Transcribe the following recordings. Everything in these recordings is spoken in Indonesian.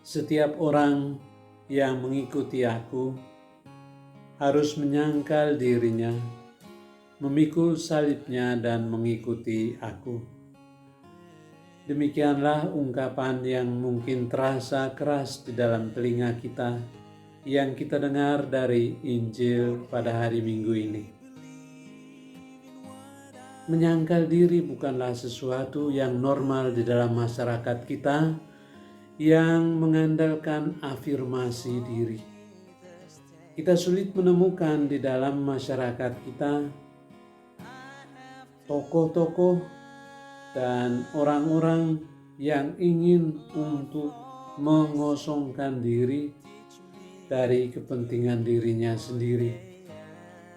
Setiap orang yang mengikuti aku harus menyangkal dirinya, memikul salibnya dan mengikuti aku. Demikianlah ungkapan yang mungkin terasa keras di dalam telinga kita yang kita dengar dari Injil pada hari Minggu ini. Menyangkal diri bukanlah sesuatu yang normal di dalam masyarakat kita yang mengandalkan afirmasi diri. Kita sulit menemukan di dalam masyarakat kita tokoh-tokoh dan orang-orang yang ingin untuk mengosongkan diri dari kepentingan dirinya sendiri.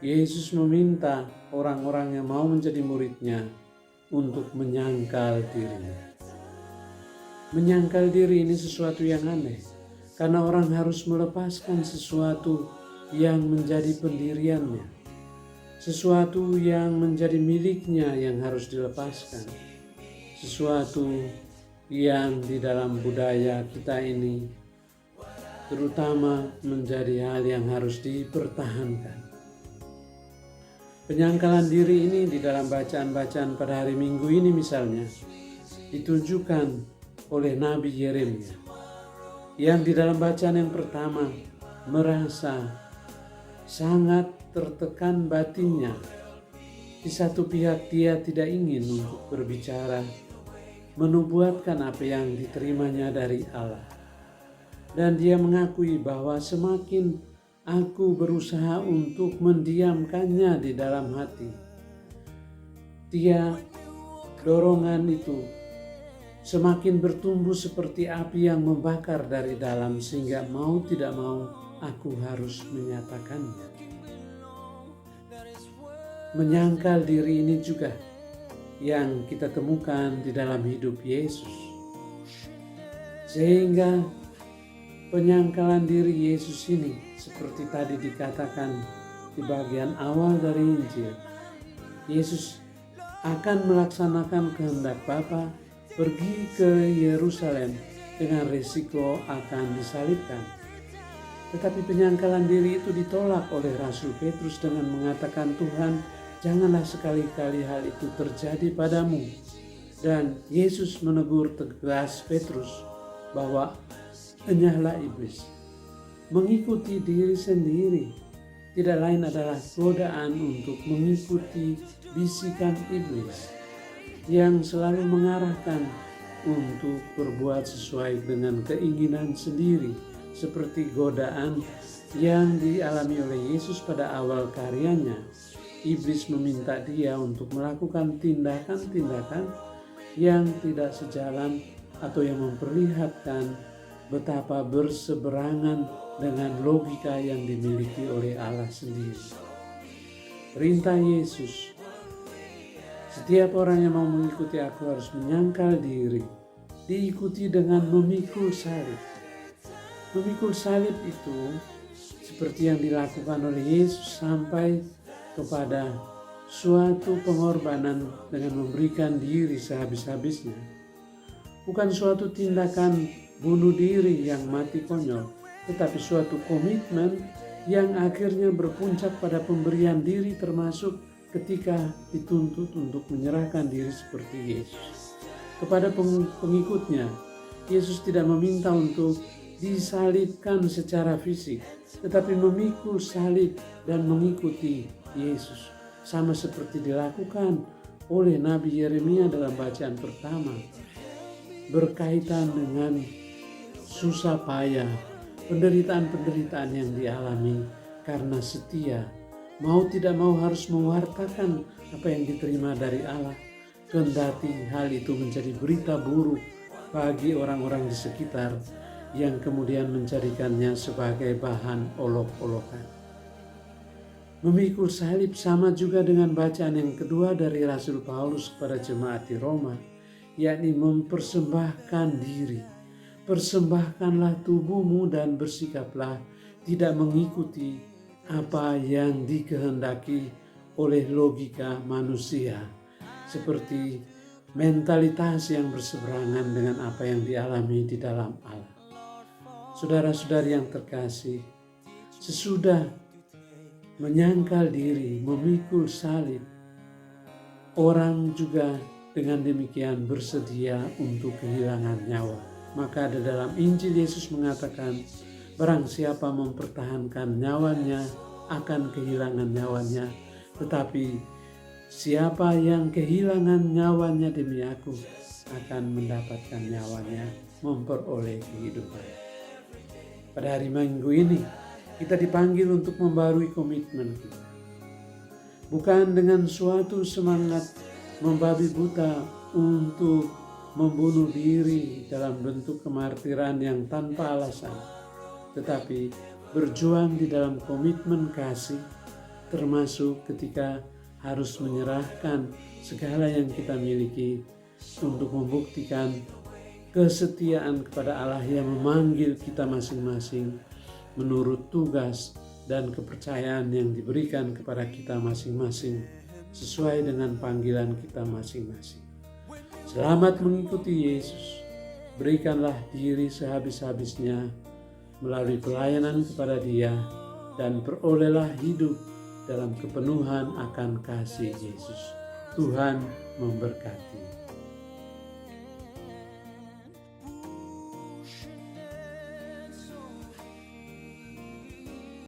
Yesus meminta orang-orang yang mau menjadi muridnya untuk menyangkal dirinya. Menyangkal diri ini sesuatu yang aneh, karena orang harus melepaskan sesuatu yang menjadi pendiriannya, sesuatu yang menjadi miliknya yang harus dilepaskan, sesuatu yang di dalam budaya kita ini terutama menjadi hal yang harus dipertahankan. Penyangkalan diri ini di dalam bacaan-bacaan pada hari Minggu ini misalnya ditunjukkan oleh Nabi Yeremia yang di dalam bacaan yang pertama merasa sangat tertekan batinnya. Di satu pihak dia tidak ingin untuk berbicara, menubuatkan apa yang diterimanya dari Allah. Dan dia mengakui bahwa semakin aku berusaha untuk mendiamkannya di dalam hati, dorongan itu semakin bertumbuh seperti api yang membakar dari dalam, sehingga mau tidak mau aku harus menyatakannya. Menyangkal diri ini juga yang kita temukan di dalam hidup Yesus. Sehingga penyangkalan diri Yesus ini seperti tadi dikatakan di bagian awal dari Injil, Yesus akan melaksanakan kehendak Bapa, pergi ke Yerusalem dengan risiko akan disalibkan. Tetapi penyangkalan diri itu ditolak oleh Rasul Petrus dengan mengatakan, Tuhan, janganlah sekali-kali hal itu terjadi padamu. Dan Yesus menegur tegas Petrus bahwa enyahlah iblis. Mengikuti diri sendiri tidak lain adalah godaan untuk mengikuti bisikan iblis yang selalu mengarahkan untuk berbuat sesuai dengan keinginan sendiri, seperti godaan yang dialami oleh Yesus pada awal karyanya. Iblis meminta dia untuk melakukan tindakan-tindakan yang tidak sejalan atau yang memperlihatkan betapa berseberangan dengan logika yang dimiliki oleh Allah sendiri. Perintah Yesus, setiap orang yang mau mengikuti aku harus menyangkal diri, diikuti dengan memikul salib. Memikul salib itu seperti yang dilakukan oleh Yesus sampai kepada suatu pengorbanan dengan memberikan diri sehabis-habisnya. Bukan suatu tindakan bunuh diri yang mati konyol, tetapi suatu komitmen yang akhirnya berpuncak pada pemberian diri, termasuk ketika dituntut untuk menyerahkan diri seperti Yesus. Kepada pengikutnya, Yesus tidak meminta untuk disalibkan secara fisik, tetapi memikul salib dan mengikuti Yesus. Sama seperti dilakukan oleh Nabi Yeremia dalam bacaan pertama, berkaitan dengan susah payah, penderitaan-penderitaan yang dialami karena setia. Mau tidak mau harus mewartakan apa yang diterima dari Allah, kendati hal itu menjadi berita buruk bagi orang-orang di sekitar yang kemudian menjadikannya sebagai bahan olok-olokan. Memikul salib sama juga dengan bacaan yang kedua dari Rasul Paulus kepada jemaat di Roma, yakni mempersembahkan diri. Persembahkanlah tubuhmu dan bersikaplah tidak mengikuti apa yang dikehendaki oleh logika manusia, seperti mentalitas yang berseberangan dengan apa yang dialami di dalam Allah. Saudara-saudari yang terkasih, sesudah menyangkal diri, memikul salib, orang juga dengan demikian bersedia untuk kehilangan nyawa. Maka di dalam Injil Yesus mengatakan, barang siapa mempertahankan nyawanya akan kehilangan nyawanya, tetapi siapa yang kehilangan nyawanya demi aku akan mendapatkan nyawanya, memperoleh kehidupan. Pada hari Minggu ini kita dipanggil untuk membarui komitmen kita. Bukan dengan suatu semangat membabi buta untuk membunuh diri dalam bentuk kemartiran yang tanpa alasan, tetapi berjuang di dalam komitmen kasih, termasuk ketika harus menyerahkan segala yang kita miliki untuk membuktikan kesetiaan kepada Allah yang memanggil kita masing-masing menurut tugas dan kepercayaan yang diberikan kepada kita masing-masing sesuai dengan panggilan kita masing-masing. Selamat mengikuti Yesus. Berikanlah diri sehabis-habisnya melalui pelayanan kepada Dia dan perolehlah hidup dalam kepenuhan akan kasih Yesus. Tuhan memberkati.